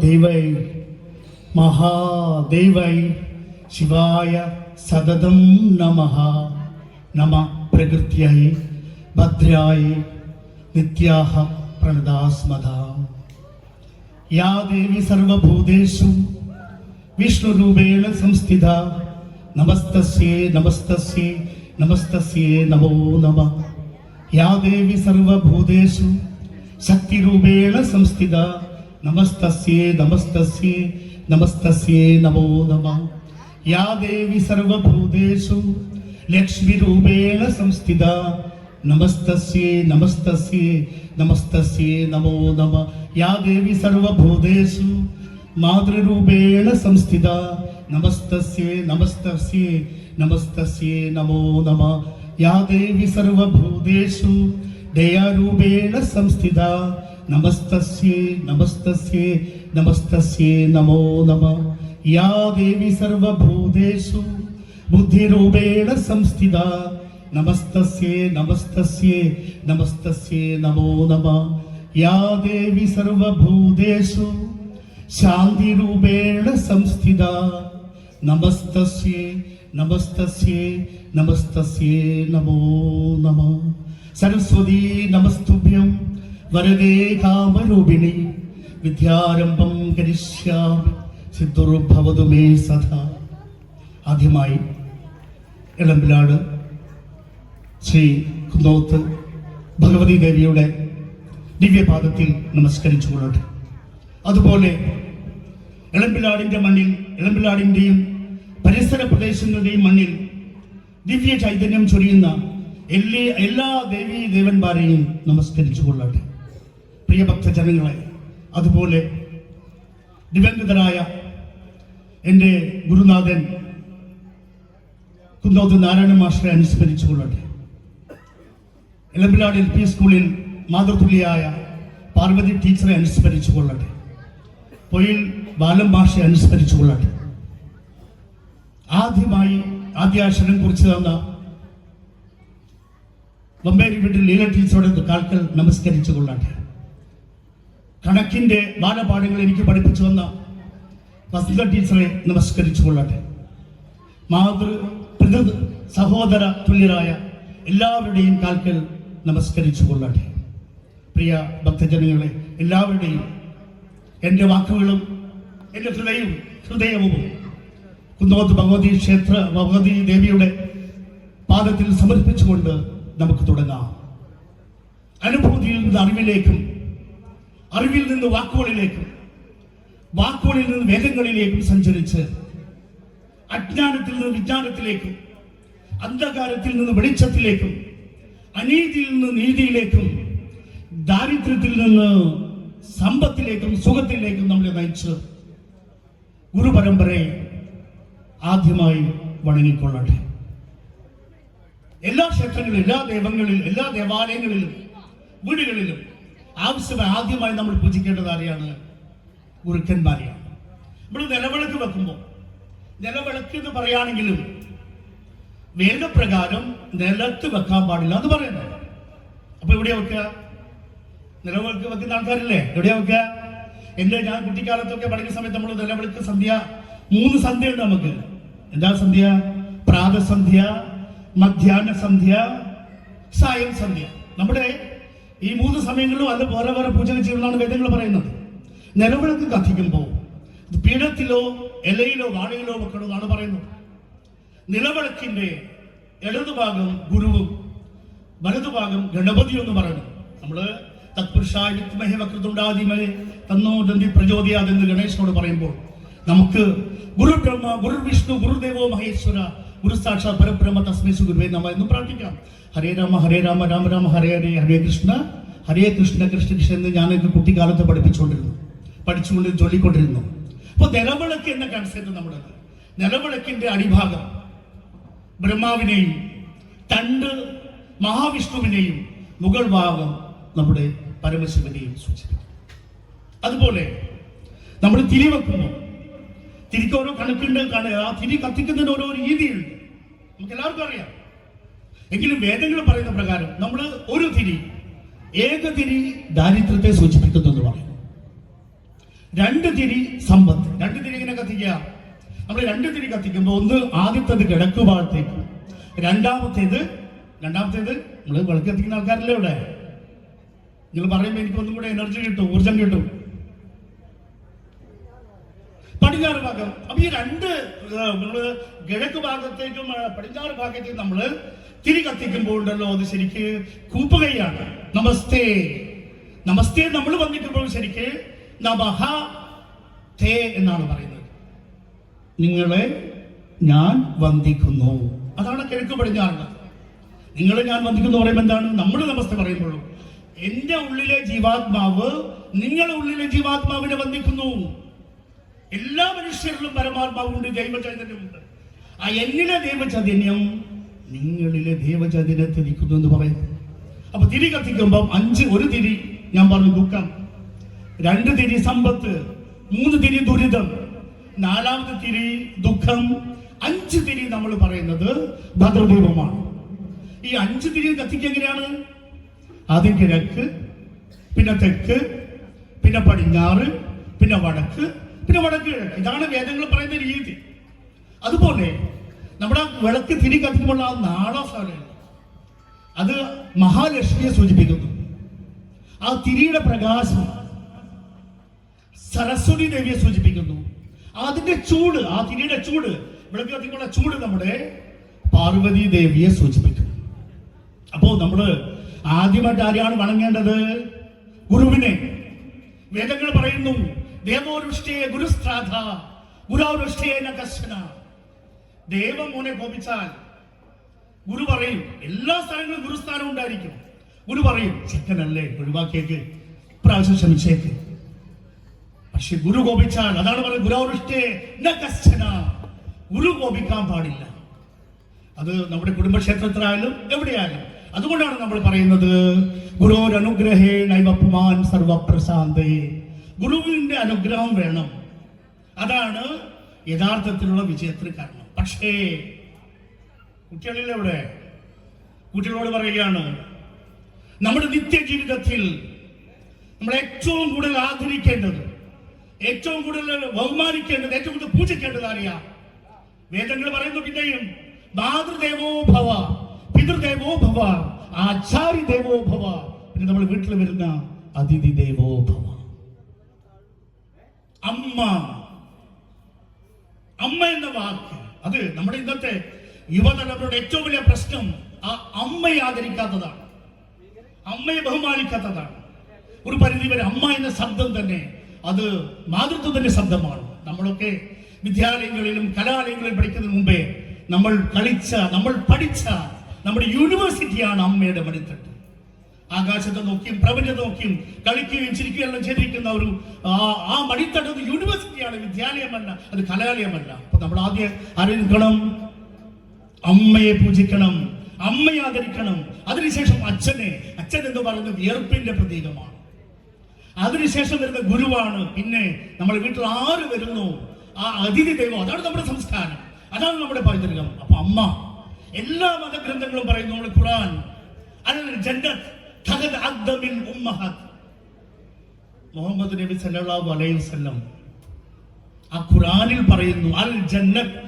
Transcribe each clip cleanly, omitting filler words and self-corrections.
ദേവൈ മഹാദേവൈ ശിവായ സതതം നമഃ. നമ പ്രകൃത്यै ഭദ്രായ നിത്യാഃ പ്രണതാസ്മദ. യാ ദേവി സർവഭൂതേഷു വിഷ്ണുരൂപേണ സംസ്ഥിത നമസ്തസ്യേ നമസ്തസ്യേ നമസ്തസ്യേ നമോ നമഃ. യാ ദേവി സർവഭൂതേഷു ശക്തിരൂപേണ സംസ്ഥിത നമസ്തസ്യേ നമസ്തസ്യേ നമസ്തസ്യേ നമോ നമഃ. യാ ദേവി സർവഭൂതേഷു ലക്ഷ്മിരൂപേണ സംസ്ഥിത നമസ്തസ്യേ നമസ്തസ്യേ നമസ്തസ്യേ നമോ നമഃ. യാ ദേവി സർവഭൂതേഷു മാതൃരൂപേണ സംസ്ഥിത നമസ്തസ്യേ നമസ്തസ്യേ നമസ്തസ്യേ നമോ നമഃ. യാ ദേവി സർവഭൂതേഷു ദയാരൂപേണ സംസ്ഥിത നമസ്തസ്യേ നമസ്തസ്യേ നമസ്തസ്യേ നമോ നമഃ. യാ ദേവി സർവഭൂതേഷു ബുദ്ധിരൂപേണ സംസ്ഥിത നമസ്തസ്യേ നമസ്തസ്യേ നമസ്തസ്യേ നമോ നമഃ. യാ ദേവി സർവഭൂതേഷു ശാന്തിരൂപേണ സംസ്ഥിത നമസ്തസ്യേ നമസ്തസ്യേ നമസ്തസ്യേ നമോ നമഃ. സരസ്വതീ നമസ്തുഭ്യം വരദേ കാമരൂപിണി വിദ്യാരംഭം കരിഷ്യാമി സിദ്ധുർഭവതു മേ സദാ. ആദ്യമായി എളമ്പിലാട് ശ്രീ കുന്നോത്ത് ഭഗവതി ദേവിയുടെ ദിവ്യപാദത്തിൽ നമസ്കരിച്ചുകൊള്ളട്ടെ. അതുപോലെ എളമ്പിലാടിന്റെ മണ്ണിൽ, എളമ്പിലാടിന്റെയും പരിസര പ്രദേശങ്ങളുടെയും മണ്ണിൽ ദിവ്യ ചൈതന്യം ചൊരിയുന്ന എല്ലാ ദേവീ ദേവന്മാരെയും നമസ്കരിച്ചു കൊള്ളട്ടെ. പ്രിയ ഭക്തജനങ്ങളെ, അതുപോലെ ദിവംഗതരായ എൻ്റെ ഗുരുനാഥൻ കുന്നോത്ത് നാരായണ മാസ്റ്ററെ അനുസ്മരിച്ചു കൊള്ളട്ടെ. എളമ്പിലാട് LP സ്കൂളിൽ മാതൃതുല്യായ പാർവതി ടീച്ചറെ അനുസ്മരിച്ചു കൊള്ളട്ടെ. പൊയിൽ ബാലം മാഷെ അനുസ്മരിച്ചു കൊള്ളട്ടെ. ആദ്യമായി ആദ്യാക്ഷരം കുറിച്ച് തന്ന ബൊമ്പേരി വീട്ടിൽ ലീല ടീച്ചറുടെ കാൽക്കൽ നമസ്കരിച്ചു കൊള്ളട്ടെ. കണക്കിന്റെ ബാലപാഠങ്ങൾ എനിക്ക് പഠിപ്പിച്ചു വന്ന വസന്ത ടീച്ചറെ നമസ്കരിച്ചു കൊള്ളട്ടെ. സഹോദര തുല്യരായ എല്ലാവരുടെയും കാൽക്കൽ നമസ്കരിച്ചു കൊള്ളട്ടെ. പ്രിയ ഭക്തജനങ്ങളെ, എല്ലാവരുടെയും എൻ്റെ വാക്കുകളും എൻ്റെ ഹൃദയവും കുന്നോത്ത് ഭഗവതി ദേവിയുടെ പാദത്തിൽ സമർപ്പിച്ചുകൊണ്ട് നമുക്ക് തുടങ്ങാം. അനുഭൂതിയിൽ നിന്ന് അറിവിലേക്കും, അറിവിൽ നിന്ന് വാക്കുകളിലേക്കും, വാക്കുകളിൽ നിന്ന് വേദങ്ങളിലേക്കും സഞ്ചരിച്ച് അജ്ഞാനത്തിൽ നിന്ന് വിജ്ഞാനത്തിലേക്കും, അന്ധകാരത്തിൽ നിന്ന് വെളിച്ചത്തിലേക്കും, അനീതിയിൽ നിന്ന് നീതിയിലേക്കും, ദാരിദ്ര്യത്തിൽ നിന്ന് സമ്പത്തിലേക്കും സുഖത്തിലേക്കും നമ്മളെ നയിച്ച് ഗുരുപരമ്പരയെ ആദ്യമായി വണങ്ങിക്കൊള്ളട്ടെ. എല്ലാ ക്ഷേത്രങ്ങളിലും, എല്ലാ ദൈവങ്ങളിലും, എല്ലാ ദേവാലയങ്ങളിലും, വീടുകളിലും ആദ്യമായി നമ്മൾ പൂജിക്കേണ്ടത് ആരെയാണ്? ഗുരുക്കന്മാരെയാണ്. നമ്മൾ നിലവിളക്ക് വെക്കുമ്പോൾ, നിലവിളക്ക് എന്ന് പറയുകയാണെങ്കിലും വേദപ്രകാരം നിലത്ത് വെക്കാൻ പാടില്ല എന്ന് പറയുന്നത്. അപ്പൊ എവിടെയാ വെക്കുക? നിലവിളക്ക് വെക്കുന്ന ആൾക്കാരില്ലേ, എവിടെയാ വെക്കുക? ഞാൻ കുട്ടിക്കാലത്തൊക്കെ പഠിക്കുന്ന സമയത്ത് നമ്മൾ നിലവിളക്ക് സന്ധ്യ, 3 സന്ധ്യ ഉണ്ട് നമുക്ക്. എന്താ സന്ധ്യ? പ്രാതസന്ധ്യ, മധ്യാഹ്ന സന്ധ്യ, സായം സന്ധ്യ. നമ്മുടെ ഈ 3 സമയങ്ങളിലും അത് വേറെ വേറെ പൂജകൾ ചെയ്യുന്നതാണ് വേദങ്ങൾ പറയുന്നത്. നിലവിളക്ക് കത്തിക്കുമ്പോൾ പീഠത്തിലോ ഇലയിലോ വാഴയിലോ വെക്കണമെന്നാണ് പറയുന്നത്. നിലവിളക്കിന്റെ ഇടതുഭാഗം ഗുരുവും വലതുഭാഗം ഗണപതിയും എന്ന് പറയുന്നത്. നമ്മള് തത്പുരുഷായ വിദ്മഹേ വക്രതുണ്ടാധിമഹേ തന്നോ ദന്തി പ്രചോദയാതെന്ന് ഗണേശനോട് പറയുമ്പോൾ നമുക്ക് ഗുരു ബ്രഹ്മ, ഗുരു വിഷ്ണു, ഗുരുദേവോ മഹേശ്വര, ഗുരു സാക്ഷാത് പരബ്രഹ്മ തസ്മൈ ഗുരുവേ നമഃ എന്ന് പ്രാർത്ഥിക്കാം. ഹരേ രാമ രാമ രാമ ഹരേ ഹരേ, ഹരേ കൃഷ്ണ കൃഷ്ണ കൃഷ്ണ എന്ന് ഞാനൊക്കെ കുട്ടിക്കാലത്ത് പഠിച്ചുകൊണ്ട് ചൊല്ലിക്കൊണ്ടിരുന്നു. അപ്പൊ നിലവിളക്ക് എന്ന കൺസെപ്റ്റ് നമ്മുടെ നിലവിളക്കിന്റെ അടിഭാഗം ബ്രഹ്മാവിനെയും തണ്ട് മഹാവിഷ്ണുവിനെയും മുകൾ ഭാഗം നമ്മുടെ പരമശിവനെയും സൂചിപ്പിക്കും. അതുപോലെ നമ്മൾ തിരി വെക്കുമ്പോൾ തിരിക്ക് ഓരോ കണക്കുണ്ട്. ആ തിരി കത്തിക്കുന്നതിന് ഓരോ രീതിയുണ്ട്, നമുക്ക് എല്ലാവർക്കും അറിയാം. എങ്കിലും വേദങ്ങൾ പറയുന്ന പ്രകാരം നമ്മൾ ഒരു തിരി, ഏകതിരി ദാരിദ്ര്യത്തെ സൂചിപ്പിക്കുന്നു എന്ന് പറയുന്നു. രണ്ട് തിരി സമ്പത്ത്. രണ്ട് തിരി ഇങ്ങനെ കത്തിക്കുക. നമ്മൾ രണ്ട് തിരി കത്തിക്കുമ്പോൾ ഒന്ന് ആദ്യത്തേത് കിഴക്ക് ഭാഗത്തേക്ക്, രണ്ടാമത്തേത് നമ്മൾ വിളക്ക് കത്തിക്കുന്ന ആൾക്കാരല്ലേ ഇവിടെ. നിങ്ങൾ പറയുമ്പോൾ എനിക്കൊന്നും കൂടെ എനർജി കിട്ടും, ഊർജം കിട്ടും. പടിഞ്ഞാറ് ഭാഗം. അപ്പൊ ഈ രണ്ട് നമ്മള് കിഴക്ക് ഭാഗത്തേക്കും പടിഞ്ഞാറ് ഭാഗത്തേക്കും നമ്മള് തിരി കത്തിക്കുമ്പോൾ ഉണ്ടല്ലോ, അത് ശരിക്ക് കൂപ്പുകയാണ്. നമസ്തേ നമസ്തേ നമ്മൾ വന്നിക്കുമ്പോൾ ശരിക്ക് നമഃ തേ എന്നാണ് പറയുന്നത്. നിങ്ങളെ ഞാൻ വന്ദിക്കുന്നു. അതാണ് കിഴക്ക് പടിഞ്ഞാറ്. നിങ്ങളെ ഞാൻ വന്ദിക്കുന്നു പറയുമ്പോൾ എന്താണ്? നമ്മൾ നമസ്തേ പറയുമ്പോഴും എന്റെ ഉള്ളിലെ ജീവാത്മാവ് നിങ്ങളുടെ ഉള്ളിലെ ജീവാത്മാവിനെ വന്ദിക്കുന്നു. എല്ലാ മനുഷ്യരിലും പരമാത്മാവുണ്ട്, ദൈവചൈതന്യമുണ്ട്. ആ എന്നിലെ ദൈവചൈതന്യം നിങ്ങളിലെ ദൈവചൈതന്യത്തെ നിൽക്കുന്നു എന്ന് പറയുന്നു. അപ്പൊ തിരി കത്തിക്കുമ്പം ഒരു തിരി ഞാൻ പറഞ്ഞു ദുഃഖം, രണ്ട് തിരി സമ്പത്ത്, മൂന്ന് തിരി ദുരിതം, നാലാമത്തെ തിരി ദുഃഖം, അഞ്ച് തിരി നമ്മൾ പറയുന്നത് ഭദ്രദീപമാണ്. ഈ അഞ്ച് തിരി കത്തിക്കുക എങ്ങനെയാണ്? ആദ്യം കിഴക്ക്, പിന്നെ തെക്ക്, പിന്നെ പടിഞ്ഞാറ്, പിന്നെ വടക്ക്, പിന്നെ വടക്ക്. ഇതാണ് വേദങ്ങൾ പറയുന്ന രീതി. അതുപോലെ നമ്മുടെ വിളക്ക് തിരി കത്തിക്കുമ്പോൾ ആ നാളാസാണ്, അത് മഹാലക്ഷ്മിയെ സൂചിപ്പിക്കുന്നു. ആ തിരിയുടെ പ്രകാശം സരസ്വതി ദേവിയെ സൂചിപ്പിക്കുന്നു. അതിന്റെ ചൂട്, ആ തിരിയുടെ ചൂട്, വിളക്ക് കത്തിക്കുള്ള ചൂട് നമ്മുടെ പാർവതി ദേവിയെ സൂചിപ്പിക്കുന്നു. അപ്പോ നമ്മള് ആദ്യമായിട്ട് ആരെയാണ് വണങ്ങേണ്ടത്? ഗുരുവിനെ. വേദങ്ങൾ പറയുന്നു ദേവോരുഷ്ടേ ഗുരുസ്ത്രാധ ഗുരുരുഷ്ടേന കർശന. ദേവം മോനെ കോപിച്ചാൽ ഗുരു പറയും, എല്ലാ സ്ഥലങ്ങളിലും ഗുരുസ്ഥാനം ഉണ്ടായിരിക്കും. ഗുരു പറയും ചെക്കനല്ലേ, ഒഴിവാക്കിയേക്ക്, പ്രാവശ്യം ക്ഷമിച്ചേക്ക്. പക്ഷെ ഗുരു കോപിച്ചാൽ, അതാണ് പറയുന്നത് ഗുരുരുഷ്ടേ ന കർശന. ഗുരു കോപിക്കാൻ പാടില്ല. അത് നമ്മുടെ കുടുംബക്ഷേത്രത്തിലായാലും എവിടെയായാലും. അതുകൊണ്ടാണ് നമ്മൾ പറയുന്നത് ഗുരോരനുഗ്രഹേ നൈവപുമാൻ സർവപ്രശാന്തേ. ഗുരുവിന്റെ അനുഗ്രഹം വേണം. അതാണ് യഥാർത്ഥത്തിലുള്ള വിജയത്തിന് കാരണം. പക്ഷേ കുട്ടികളില്ല ഇവിടെ. കുട്ടികളോട് പറയുകയാണ്, നമ്മുടെ നിത്യജീവിതത്തിൽ നമ്മൾ ഏറ്റവും കൂടുതൽ ആദരിക്കേണ്ടത്, ഏറ്റവും കൂടുതൽ ബഹുമാനിക്കേണ്ടത്, ഏറ്റവും കൂടുതൽ പൂജിക്കേണ്ടത് അറിയാം. വേദങ്ങൾ പറയുന്നു പിന്നെയും മാതൃദേവോ ഭവ, പിതൃദേവോ ഭവ, ആചാര്യ ദേവോ ഭവ, പിന്നെ നമ്മൾ വീട്ടിൽ വരുന്ന അതിഥി ദേവോ ഭവ. അമ്മ, അമ്മ എന്ന വാക്ക്, അത് നമ്മുടെ ഇന്നത്തെ യുവതലമുറയുടെ ഏറ്റവും വലിയ പ്രശ്നം. ആ അമ്മയെ ആദരിക്കാത്തതാണ്, അമ്മയെ ബഹുമാനിക്കാത്തതാണ്. ഒരു പരിധിവരെ അമ്മ എന്ന ശബ്ദം തന്നെ അത് മാതൃത്വത്തിന്റെ ശബ്ദമാണ്. നമ്മളൊക്കെ വിദ്യാലയങ്ങളിലും കലാലയങ്ങളിലും പഠിക്കുന്നതിന് മുമ്പേ നമ്മൾ കളിച്ച, നമ്മൾ പഠിച്ച നമ്മുടെ യൂണിവേഴ്സിറ്റിയാണ് അമ്മയുടെ മടിത്തട്ട്. ആകാശത്തെ നോക്കിയും പ്രപഞ്ചത്തെ നോക്കിയും കളിക്കുകയും ചിരിക്കുകയെല്ലാം ചെയ്തിരിക്കുന്ന ഒരു ആ മടിത്തട്ട് യൂണിവേഴ്സിറ്റിയാണ്, വിദ്യാലയമല്ല, അത് കലാലയമല്ല. അപ്പൊ നമ്മൾ ആദ്യം അറിയിക്കണം, അമ്മയെ പൂജിക്കണം, അമ്മയെ ആദരിക്കണം. അതിനുശേഷം അച്ഛൻ എന്ന് പറയുന്നത് വിയർപ്പിന്റെ പ്രതീകമാണ്. അതിനുശേഷം വരുന്ന ഗുരുവാണ്. പിന്നെ നമ്മുടെ വീട്ടിൽ ആര് വരുന്നു ആ അതിഥി ദൈവം, അതാണ് നമ്മുടെ സംസ്കാരം, അതാണ് നമ്മുടെ പൈതൃകം. അപ്പൊ അമ്മ, എല്ലാ മതഗ്രന്ഥങ്ങളും പറയുന്നു, നമ്മുടെ ഖുർആൻ മുഹമ്മദ് നബി സല്ലല്ലാഹു അലൈഹി വസല്ലം ആ ഖുർആനിൽ പറയുന്നു, അൽ ജന്നത്ത്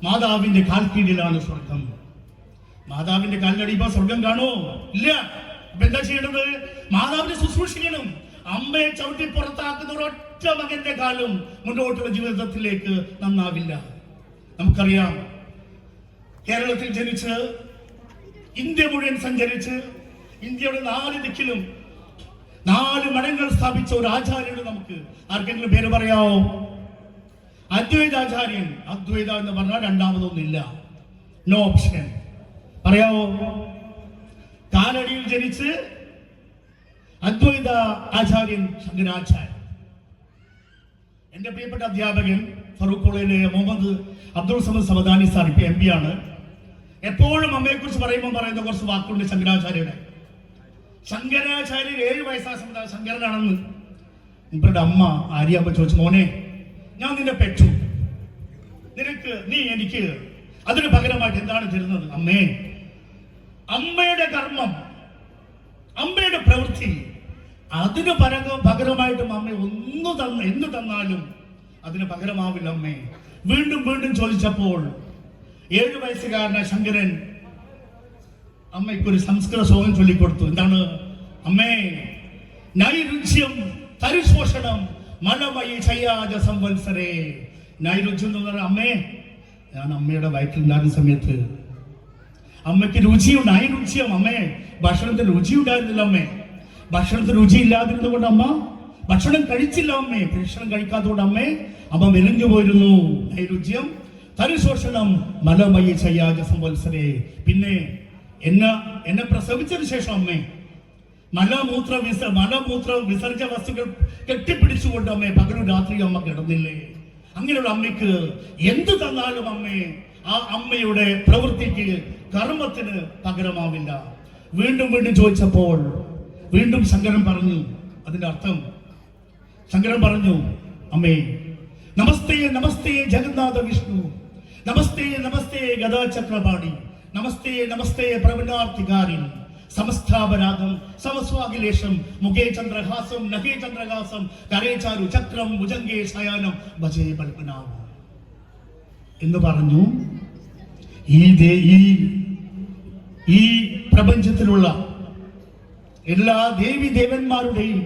മാതാവിന്റെ കാൽക്കീഴിലാണ് സ്വർഗം. മാതാവിന്റെ കാലിനടിയുമ്പോ സ്വർഗം കാണോ? ഇല്ല. അപ്പൊ എന്താ ചെയ്യേണ്ടത്? മാതാവിനെ ശുശ്രൂഷിക്കണം. അമ്മയെ ചവിട്ടി പുറത്താക്കുന്ന ഒരൊറ്റ മകന്റെ കാലം മുന്നോട്ടുള്ള ജീവിതത്തിലേക്ക് നന്നാവില്ല. നമുക്കറിയാം, കേരളത്തിൽ ജനിച്ച് ഇന്ത്യ മുഴുവൻ സഞ്ചരിച്ച് ഇന്ത്യയുടെ 4 ദിക്കിലും 4 മഠങ്ങൾ സ്ഥാപിച്ച ഒരു ആചാര്യന് നമുക്ക് ആർക്കെങ്കിലും പേര് പറയാവോ? അദ്വൈതാചാര്യൻ. അദ്വൈത എന്ന് പറഞ്ഞാൽ രണ്ടാമതൊന്നില്ല, നോ ഓപ്ഷൻ. പറയാവോ? കാലടിയിൽ ജനിച്ച് അദ്വൈത ആചാര്യൻ ശങ്കരാചാര്യൻ. എന്റെ പ്രിയപ്പെട്ട അധ്യാപകൻ ഫറൂഖ് കോളേജിലെ മുഹമ്മദ് അബ്ദുൾ സമദ് സമദാനി സാർ, ഇപ്പൊ MP ആണ്. എപ്പോഴും അമ്മയെ കുറിച്ച് പറയുമ്പോൾ പറയുന്ന കുറച്ച് വാക്കുണ്ട് ശങ്കരാചാര്യയുടെ. ശങ്കരാചാര്യർ 7 വയസ്സായ സമയത്ത് ശങ്കരനാണെന്ന് ഇവരുടെ അമ്മ ആര്യാമ്മ ചോദിച്ചു, മോനെ ഞാൻ നിന്നെ പെറ്റു, നീ എനിക്ക് അതിന് പകരമായിട്ട് എന്താണ് തരുന്നത്? അമ്മേ, അമ്മയുടെ കർമ്മം, അമ്മയുടെ പ്രവൃത്തി അതിന് പകരമായിട്ടും അമ്മ എന്ത് തന്നാലും അതിന് പകരമാവില്ല അമ്മേ. വീണ്ടും വീണ്ടും ചോദിച്ചപ്പോൾ 7 വയസ്സുകാരനായ ശങ്കരൻ അമ്മയ്ക്കൊരു സംസ്കൃത ശ്ലോകം ചൊല്ലിക്കൊടുത്തു. എന്താണ്? അമ്മേ, നൈരുച്യം തരിശോഷണം മലമയി ചയ്യാജ സംവത്സരേ. നൈരുച്യം എന്ന് പറഞ്ഞാൽ അമ്മേ, ഞാൻ അമ്മയുടെ വയറ്റിലുണ്ടായിരുന്ന സമയത്ത് അമ്മയ്ക്ക് രുചിയുണ്ട്. നൈരുച്യം, അമ്മേ ഭക്ഷണത്തിന് രുചി ഉണ്ടായിരുന്നില്ല അമ്മേ. ഭക്ഷണത്തിന് രുചി ഇല്ലാതിരുന്നത് കൊണ്ട് അമ്മ ഭക്ഷണം കഴിച്ചില്ല അമ്മേ. ഭക്ഷണം കഴിക്കാത്തതുകൊണ്ട് അമ്മ മെലിഞ്ഞു പോയിരുന്നു. നൈരുച്യം തരിശോഷണം മലമയി ചയ്യാജ സംവത്സരേ. പിന്നെ എന്നെ പ്രസവിച്ചതിന് ശേഷം അമ്മേ മലമൂത്ര വിസർജ വസ്തുക്കൾ കെട്ടിപ്പിടിച്ചുകൊണ്ട് അമ്മേ പകലും രാത്രി അമ്മ കിടന്നില്ലേ? അങ്ങനെയുള്ള അമ്മയ്ക്ക് എന്ത് തന്നാലും അമ്മേ ആ അമ്മയുടെ പ്രവൃത്തിക്ക് കർമ്മത്തിന് പകരമാവില്ല. വീണ്ടും വീണ്ടും ചോദിച്ചപ്പോൾ വീണ്ടും ശങ്കരൻ പറഞ്ഞു. അതിന്റെ അർത്ഥം ശങ്കരൻ പറഞ്ഞു, അമ്മേ നമസ്തേ നമസ്തേ ജഗന്നാഥ വിഷ്ണു, നമസ്തേ നമസ്തേ ഗദാചക്രപാണി, നമസ്തേ നമസ്തേ പ്രവണാർത്തികാരി, സമസ്ഥാപരാധം സമസ്വാഖിലേശം, മുഖേ ചന്ദ്രഹാസം നഖേ ചന്ദ്രഹാസം, കരേ ചാരു ചക്രം ഭുജംഗേ ശയാനം ഭജേ പൽപനാഭം എന്ന് പറഞ്ഞു. ഈ പ്രപഞ്ചത്തിലുള്ള എല്ലാ ദേവി ദേവന്മാരുടെയും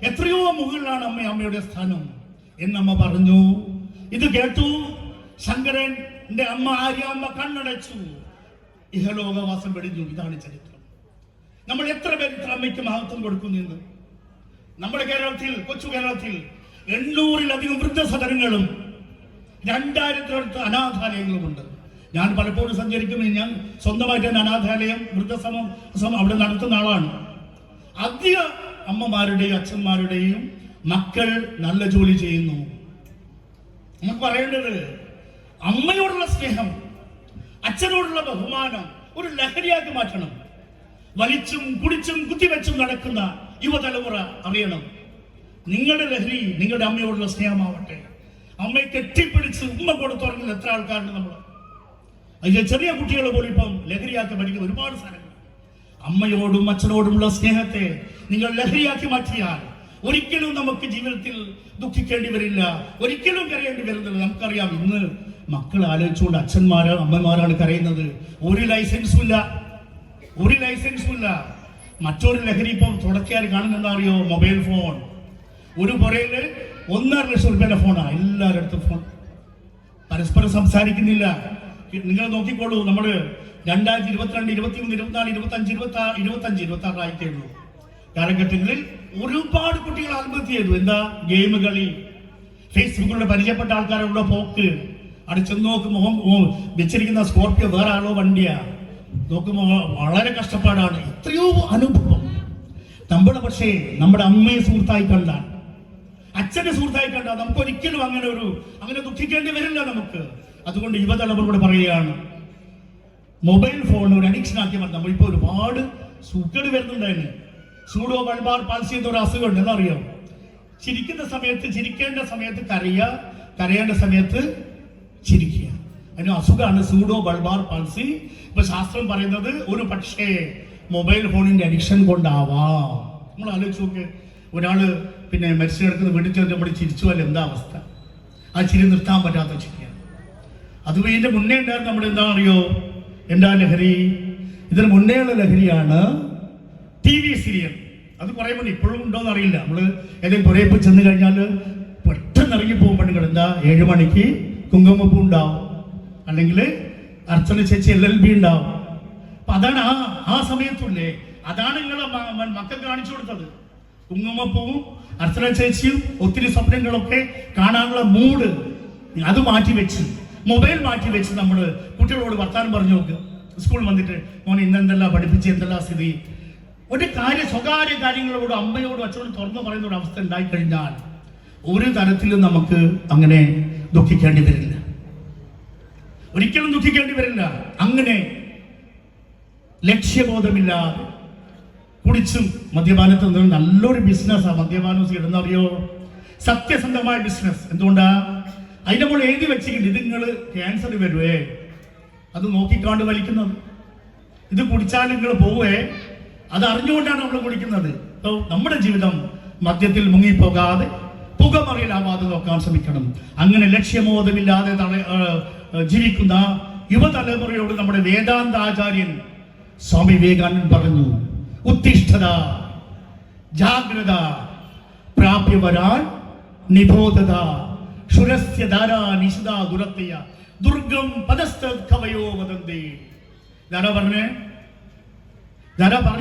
എത്രയോ മുകളിലാണ് അമ്മയുടെ സ്ഥാനം എന്നമ്മ പറഞ്ഞു. ഇത് കേട്ടു ശങ്കരന്റെ അമ്മ ആര്യാമ്മ കണ്ണടച്ചു, ഇഹലോകവാസം വെടിഞ്ഞു. ഇതാണ് ചരിത്രം. നമ്മൾ എത്ര പേര് ഇത്ര അമ്മയ്ക്ക് മഹത്വം കൊടുക്കുന്നു? നമ്മുടെ കേരളത്തിൽ, കൊച്ചു കേരളത്തിൽ 800-ലധികം വൃദ്ധസദനങ്ങളും 2000-ത്തിനടുത്ത് അനാഥാലയങ്ങളുമുണ്ട്. ഞാൻ പലപ്പോഴും സഞ്ചരിക്കുമ്പോൾ ഞാൻ സ്വന്തമായിട്ട് തന്നെ അനാഥാലയം വൃദ്ധസമം അവിടെ നടത്തുന്ന ആളാണ്. അധിക അമ്മമാരുടെയും അച്ഛന്മാരുടെയും മക്കൾ നല്ല ജോലി ചെയ്യുന്നു. നമുക്ക് പറയേണ്ടത് അമ്മയോടുള്ള സ്നേഹം, അച്ഛനോടുള്ള ബഹുമാനം ഒരു ലഹരിയാക്കി മാറ്റണം. വലിച്ചും കുടിച്ചും കുത്തിവെച്ചും നടക്കുന്ന യുവതലമുറ അറിയണം, നിങ്ങളുടെ ലഹരി നിങ്ങളുടെ അമ്മയോടുള്ള സ്നേഹമാവട്ടെ. അമ്മയെ കെട്ടിപ്പിടിച്ച് ഉമ്മ കൊടുത്തുറങ്ങുന്ന എത്ര ആൾക്കാരുണ്ട് നമ്മൾ. അതിലെ ചെറിയ കുട്ടികളെ പോലും ഇപ്പം ലഹരിയാക്കി പഠിക്കുന്ന ഒരുപാട് സാധനങ്ങൾ. അമ്മയോടും അച്ഛനോടുമുള്ള സ്നേഹത്തെ നിങ്ങൾ ലഹരിയാക്കി മാറ്റിയാൽ ഒരിക്കലും നമുക്ക് ജീവിതത്തിൽ ദുഃഖിക്കേണ്ടി വരില്ല, ഒരിക്കലും കരയേണ്ടി വരുന്നില്ല. നമുക്കറിയാം, ഇന്ന് മക്കൾ ആലോചിച്ചുകൊണ്ട് അമ്മമാരാണ് കരയുന്നത്. ഒരു ലൈസൻസും ഇല്ല. മറ്റൊരു ലഹരി ഇപ്പം തുടക്കിയാൽ കാണുന്ന അറിയോ? Mobile phone. ഒരു പുറയില് 1.5 ലക്ഷം രൂപയുടെ ഫോണാണ് എല്ലാവരുടെ അടുത്തും. ഫോൺ പരസ്പരം സംസാരിക്കുന്നില്ല. നിങ്ങൾ നോക്കിക്കോളൂ, നമ്മള് 2022, 23, 24, 25, 26 ആയിട്ടേ ഉള്ളൂ കാലഘട്ടങ്ങളിൽ ഒരുപാട് കുട്ടികൾ ആത്മഹത്യ ചെയ്തു. എന്താ? ഗെയിം കളി, ഫേസ്ബുക്കിലൂടെ പരിചയപ്പെട്ട ആൾക്കാരുടെ പോക്ക്. അവിടെ ചെന്ന് നോക്കുമ്പോൾ വെച്ചിരിക്കുന്ന സ്കോർപ്പിയോ വേറെ ആളോ വണ്ടിയാ. നോക്കുമ്പോൾ വളരെ കഷ്ടപ്പാടാണ്. എത്രയോ അനുഭവം നമ്മുടെ. പക്ഷേ നമ്മുടെ അമ്മയെ സുഹൃത്തായി കണ്ടാൽ, അച്ഛനെ സുഹൃത്തായി കണ്ടാൽ നമുക്ക് ഒരിക്കലും അങ്ങനെ ദുഃഖിക്കേണ്ടി വരില്ല നമുക്ക്. അതുകൊണ്ട് യുവതലമുറയോട് പറയുകയാണ്, മൊബൈൽ ഫോൺ ഒരു അഡിക്ഷൻ ആക്കി മാറ്റാം. നമ്മളിപ്പോ ഒരുപാട് സുഖേട് വരുന്നുണ്ടായിരുന്നു. സൂഡോ ബൾബാർ പാൽസി എന്നൊരു അസുഖമുണ്ട്, എന്നറിയാം. ചിരിക്കേണ്ട സമയത്ത് കരയേണ്ട സമയത്ത് ചിരിക്കുക. അതിന് അസുഖമാണ് സൂഡോ ബൾബാർ പാൽസി. ഇപ്പൊ ശാസ്ത്രം പറയുന്നത് ഒരു പക്ഷേ മൊബൈൽ ഫോണിന്റെ അഡിക്ഷൻ കൊണ്ടാവാം. നമ്മൾ ആലോചിച്ച് നോക്ക്, ഒരാള് മരിച്ചു കിടക്കുന്ന വീട്ടിൽ ചെന്ന് നമ്മൾ ചിരിച്ചു അല്ല, എന്താ അവസ്ഥ? ആ ചിരി നിർത്താൻ പറ്റാത്ത ചിരിയാണ്. അത് ഇതിന്റെ മുന്നേ ഉണ്ടായിരുന്നു നമ്മുടെ എന്താ അറിയോ? എന്താ ലഹരി? ഇതിന് മുന്നേയുള്ള ലഹരിയാണ് TV സീരിയൽ. അത് കുറെ മുന്നേ, ഇപ്പോഴും ഉണ്ടോന്ന് അറിയില്ല. നമ്മള് ഏതെങ്കിലും പുരയപ്പ് ചെന്ന് കഴിഞ്ഞാൽ പെട്ടെന്ന് ഇറങ്ങി പോകും പെണ്ണുങ്ങൾ. എന്താ? 7 മണിക്ക് കുങ്കുമപ്പൂ ഉണ്ടാവും, അല്ലെങ്കിൽ അർച്ചന ചേച്ചി LLB ഉണ്ടാവും. അപ്പൊ അതാണ് ആ സമയത്തുള്ളേ, അതാണ് നിങ്ങളെ മക്കൾക്ക് കാണിച്ചു കൊടുത്തത്. കുങ്കുമപ്പൂവും അർച്ചന ചേച്ചിയും ഒത്തിരി സ്വപ്നങ്ങളൊക്കെ കാണാനുള്ള മൂഡ് അത് മാറ്റിവെച്ച്, മൊബൈൽ മാറ്റിവെച്ച് നമ്മൾ കുട്ടികളോട് വർത്താനം പറഞ്ഞു നോക്കുക. സ്കൂളിൽ വന്നിട്ട് മോനെ ഇന്നെന്തെല്ലാം പഠിപ്പിച്ച്, എന്തെല്ലാം സ്ഥിതി. ഒരു സ്വകാര്യ കാര്യങ്ങളോട് അമ്മയോടും അച്ഛനോടും തുറന്നു പറയുന്ന ഒരു അവസ്ഥ ഉണ്ടായിക്കഴിഞ്ഞാൽ ഒരു തരത്തിലും നമുക്ക് അങ്ങനെ ദുഃഖിക്കേണ്ടി വരില്ല, ഒരിക്കലും ദുഃഖിക്കേണ്ടി വരില്ല. അങ്ങനെ ലക്ഷ്യബോധമില്ലാതെ കുടിച്ചും മദ്യപാനത്തിൽ നിന്ന് നല്ലൊരു ബിസിനസ്സാണ് മദ്യപാനം ഇടുന്നറിയോ? സത്യസന്ധമായ ബിസിനസ്. എന്തുകൊണ്ടാ? അതിന്റെ മുകളിൽ എഴുതി വെച്ചിട്ടുണ്ട്, ഇത് നിങ്ങൾ ക്യാൻസർ വരുവേ, അത് നോക്കിക്കാണ്ട് വലിക്കുന്നത്. ഇത് കുടിച്ചാൽ നിങ്ങൾ പോവേ, അത് അറിഞ്ഞുകൊണ്ടാണ് നമ്മൾ കുടിക്കുന്നത്. നമ്മുടെ ജീവിതം മദ്യത്തിൽ മുങ്ങിപ്പോകാതെ പുകമറിയലാവാതെ നോക്കാൻ ശ്രമിക്കണം. അങ്ങനെ ലക്ഷ്യമോദമില്ലാതെ ജീവിക്കുന്ന യുവതലമുറയോട് നമ്മുടെ വേദാന്താചാര്യൻ സ്വാമി വിവേകാനന്ദൻ പറഞ്ഞു, ഉത്തിഷ്ഠത ജാഗ്രത പ്രാപ്യ വരാൻ നിബോധത ശുരസ്യ ധാരാ നിശിതാ ദുരത്തയ ദുർഗം പദസ്ഥ കവയോ വദന്തി. ധാരാ പറഞ്ഞു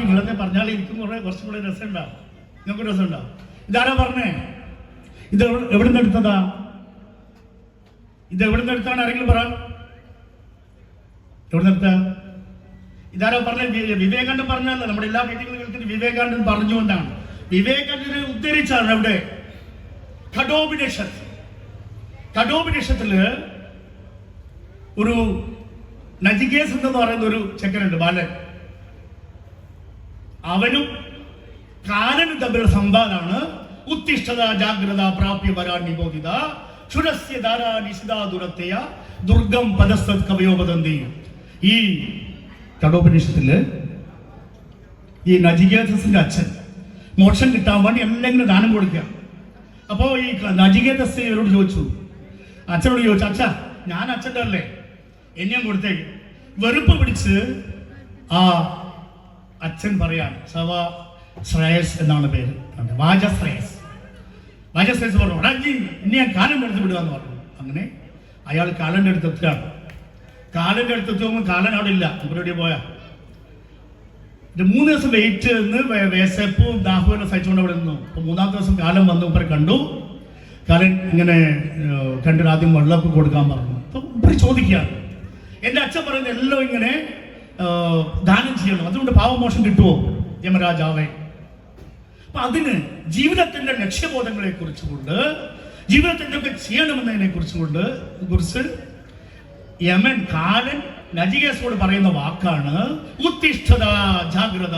നിങ്ങളെന്നെ പറഞ്ഞാൽ എനിക്കും കുറച്ചും കൂടെ രസമുണ്ടാവും, നിങ്ങൾക്ക് രസമുണ്ടാവും. ഇതാരാ പറഞ്ഞേ? ഇത് എവിടെ നിന്ന് എടുത്തതാ? ഇത് എവിടെ നിന്ന് എടുത്താണ്? ആരെങ്കിലും പറ, എവിടെ നിന്ന് എടുത്ത? ഇതാരോ പറഞ്ഞ? വിവേകാനന്ദൻ പറഞ്ഞല്ല. നമ്മുടെ എല്ലാ വേദികളും കേൾക്കുന്നത് വിവേകാനന്ദൻ പറഞ്ഞുകൊണ്ടാണ്. വിവേകാനന്ദനെ ഉദ്ധരിച്ചാണ് അവിടെ കഠോപനിഷത്തില് ഒരു നജികേസ് എന്ന് പറയുന്ന ഒരു ചെക്കനുണ്ട്, ബാലൻ. അവനും കാലനും തമ്മിലുള്ള സംവാദമാണ് ഉത്തിഷ്ഠത ജാഗ്രത പ്രാപ്യ വരാൻ നിബോധിത ശുരസ്യ ധാരാ നിശിതാ ദുരത്തയ ദുർഗം പദസ്ഥ കവയോ വദന്തി. ഈ കഠോപനിഷത്തില് ഈ നജികേതസിന്റെ അച്ഛൻ മോക്ഷം കിട്ടാൻ വേണ്ടി എല്ലാം ദാനം കൊടുക്കുക. അപ്പോ ഈ നജികേതസ് ഇവരോട് ചോദിച്ചു, അച്ഛനോട് ചോദിച്ചു, അച്ഛാ ഞാൻ അച്ഛൻ്റെ അല്ലേ, എന്നെയും കൊടുത്തേക്ക്. വെറുപ്പ് പിടിച്ച് ആ അച്ഛൻ പറയാണ്, സവ ശ്രേയസ് എന്നാണ് പേര്, വാജശ്രേയസ് പറഞ്ഞു, ഇനി ഞാൻ കാലൻ്റെ അടുത്ത് വിടുക എന്ന് പറഞ്ഞു. അങ്ങനെ അയാൾ കാലൻ്റെ അടുത്ത് എത്തുകയാണ്. കാലൻ്റെ അടുത്ത് എത്തുമ്പോൾ കാലൻ അവിടെ ഇല്ല, ഇവരുടെ പോയാ 3 ദിവസം വെയിറ്റ് നിന്ന് വേസപ്പും ദാഹുവിനെ സഹിച്ചുകൊണ്ട് അവിടെ നിന്നു. അപ്പൊ 3-ാമത്തെ ദിവസം കാലം വന്നു, ഇവരെ കണ്ടു. കാലൻ ഇങ്ങനെ കണ്ടിട്ട് ആദ്യം വെള്ളമൊക്കെ കൊടുക്കാൻ പറഞ്ഞു. അപ്പൊ ഇവര് ചോദിക്കുകയാണ്, എൻ്റെ അച്ഛൻ പറയുന്നത് എല്ലാം ഇങ്ങനെ ദാനം ചെയ്യണം, അതുകൊണ്ട് പാവമോഷം കിട്ടുമോ യമരാജാവേ? അപ്പൊ അതിന് ജീവിതത്തിന്റെ ലക്ഷ്യബോധങ്ങളെ കുറിച്ചുകൊണ്ട്, ജീവിതത്തിന്റെ ഒക്കെ ചെയ്യണമെന്നതിനെ കുറിച്ച് യമൻ കാലൻ നജികേസോട് പറയുന്ന വാക്കാണ് ഉത്തിഷ്ഠത ജാഗ്രത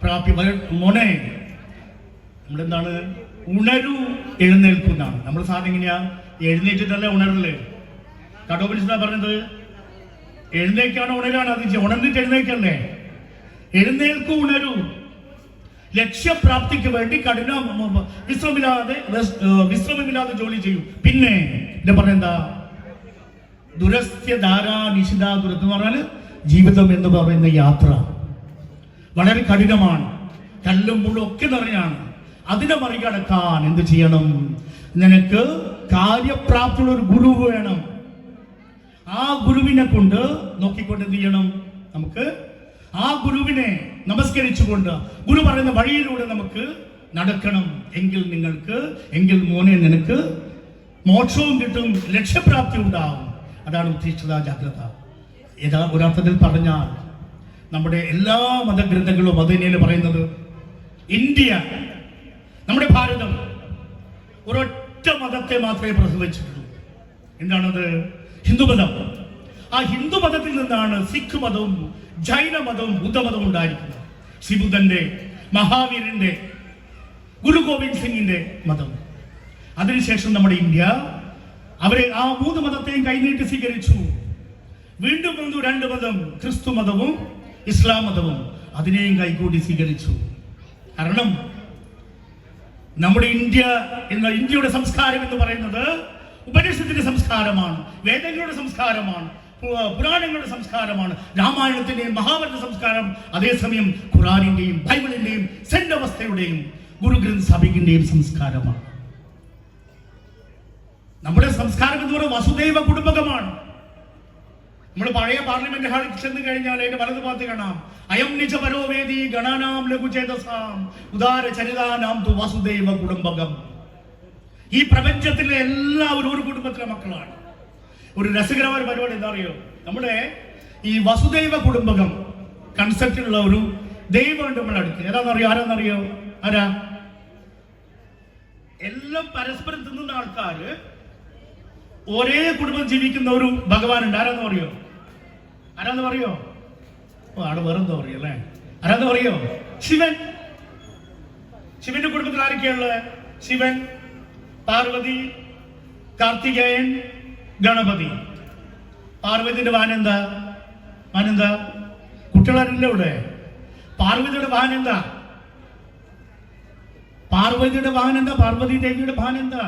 പ്രാപ്യ. മോനെ, നമ്മളെന്താണ് ഉണരൂ എഴുന്നേൽക്കുന്നതാണ്. നമ്മൾ സാധനം എങ്ങനെയാ എഴുന്നേറ്റിട്ടല്ലേ ഉണരല്ലേ? കഠോപനിഷത്താ പറഞ്ഞത് എഴുന്നേക്കാണോ ഉണരാണ്? അത് ഉണർന്നിട്ട് എഴുന്നേക്കല്ലേ? എഴുന്നേൽക്കൂ, ഉണരൂ. ലക്ഷ്യപ്രാപ്തിക്ക് വേണ്ടി വിശ്രമമില്ലാതെ ജോലി ചെയ്യൂ. പിന്നെ ഇത് പറഞ്ഞെന്താ? ദുരസ്യ ധാരാ നിശിതാ ദുരത്ത് എന്ന് പറഞ്ഞാൽ ജീവിതം എന്ന് പറയുന്ന യാത്ര വളരെ കഠിനമാണ്, കല്ലും മുള്ളും ഒക്കെ നിറഞ്ഞാണ്. അതിനെ മറികടക്കാൻ എന്ത് ചെയ്യണം? നിനക്ക് കാര്യപ്രാപ്തിയുള്ള ഒരു ഗുരു വേണം. ആ ഗുരുവിനെ കൊണ്ട് നോക്കിക്കൊണ്ട് എന്ത് ചെയ്യണം? നമുക്ക് ആ ഗുരുവിനെ നമസ്കരിച്ചുകൊണ്ട് ഗുരു പറയുന്ന വഴിയിലൂടെ നമുക്ക് നടക്കണം. എങ്കിൽ മോനെ നിനക്ക് മോക്ഷവും കിട്ടും, ലക്ഷ്യപ്രാപ്തി ഉണ്ടാവും. അതാണ് ഉത്തിഷ്ഠത ജാഗ്രത. ഒരർത്ഥത്തിൽ പറഞ്ഞാൽ നമ്മുടെ എല്ലാ മതഗ്രന്ഥങ്ങളും അത് തന്നെയാണ് പറയുന്നത്. ഇന്ത്യ, നമ്മുടെ ഭാരതം ഒരൊറ്റ മതത്തെ മാത്രമേ പ്രസവിച്ചിട്ടുള്ളൂ. എന്താണത്? ഹിന്ദുമതം. ആ ഹിന്ദുമതത്തിൽ നിന്നാണ് സിഖ് മതവും ജൈനമതവും ബുദ്ധമതവും ഉണ്ടായിരിക്കുന്നത്. ശ്രീബുദ്ധന്റെ, മഹാവീരന്റെ, ഗുരു ഗോവിന്ദ് സിംഗിന്റെ മതം. അതിനുശേഷം നമ്മുടെ ഇന്ത്യ അവരെ ആ 3 മതത്തെയും കൈനീട്ടി സ്വീകരിച്ചു. വീണ്ടും വന്നു 2 മതം, ക്രിസ്തു മതവും ഇസ്ലാം മതവും. അതിനെയും കൈകൂട്ടി സ്വീകരിച്ചു. കാരണം നമ്മുടെ ഇന്ത്യയുടെ സംസ്കാരം എന്ന് പറയുന്നത് ഉപനിഷത്തിന്റെ സംസ്കാരമാണ്, വേദങ്ങളുടെ സംസ്കാരമാണ്, പുരാണങ്ങളുടെ സംസ്കാരമാണ്, രാമായണത്തിന്റെയും മഹാഭാരത സംസ്കാരം. അതേസമയം ഖുറാനിന്റെയും ബൈബിളിന്റെയും സെന്റ് അവസ്ഥയുടെയും ഗുരു ഗ്രന്ഥ് സാഹിബിന്റെയും സംസ്കാരമാണ്. നമ്മുടെ സംസ്കാരം എന്ന് പറയുന്നത് വസുദൈവ കുടുംബകമാണ്. നമ്മൾ പഴയ പാർലമെന്റ് ഹാളിൽ ചെന്ന് കഴിഞ്ഞാൽ അതിന്റെ വലതുഭാഗത്ത് കാണാം, അയം നിജ പരോവേദി ഗണാനാം ലഘുചേതസാം ഉദാര ചരിതാനാം തു വസുദൈവ കുടുംബകം. ഈ പ്രപഞ്ചത്തിലെ എല്ലാവരും ഒരു കുടുംബത്തിലെ മക്കളാണ്. ഒരു രസകരമായ പരിപാടി എന്താ അറിയോ? നമ്മുടെ ഈ വസുദൈവ കുടുംബകം കൺസെപ്റ്റിലുള്ള ഒരു ദൈവമുണ്ട് നമ്മുടെ അടുത്ത്. ആരാന്നറിയോ? ആരാ? എല്ലാം പരസ്പരം തിന്നുന്ന ആൾക്കാര് ഒരേ കുടുംബം ജീവിക്കുന്ന ഒരു ഭഗവാനുണ്ട്. ആരാന്ന് പറയോ? ആടെ വേറെന്താ പറയോ അല്ലേ? ആരാന്ന് പറയോ? ശിവൻ. ശിവന്റെ കുടുംബത്തിൽ ആരൊക്കെയുള്ളത്? ശിവൻ, പാർവതി, കാർത്തികേയൻ, ഗണപതി. പാർവതിയുടെ വാനെന്താ? കുട്ടികളാരില്ല ഇവിടെ. പാർവതിയുടെ വാനെന്താ? പാർവതിയുടെ വാഹനം എന്താ? പാർവതി ദേവിയുടെ വാഹനം എന്താ?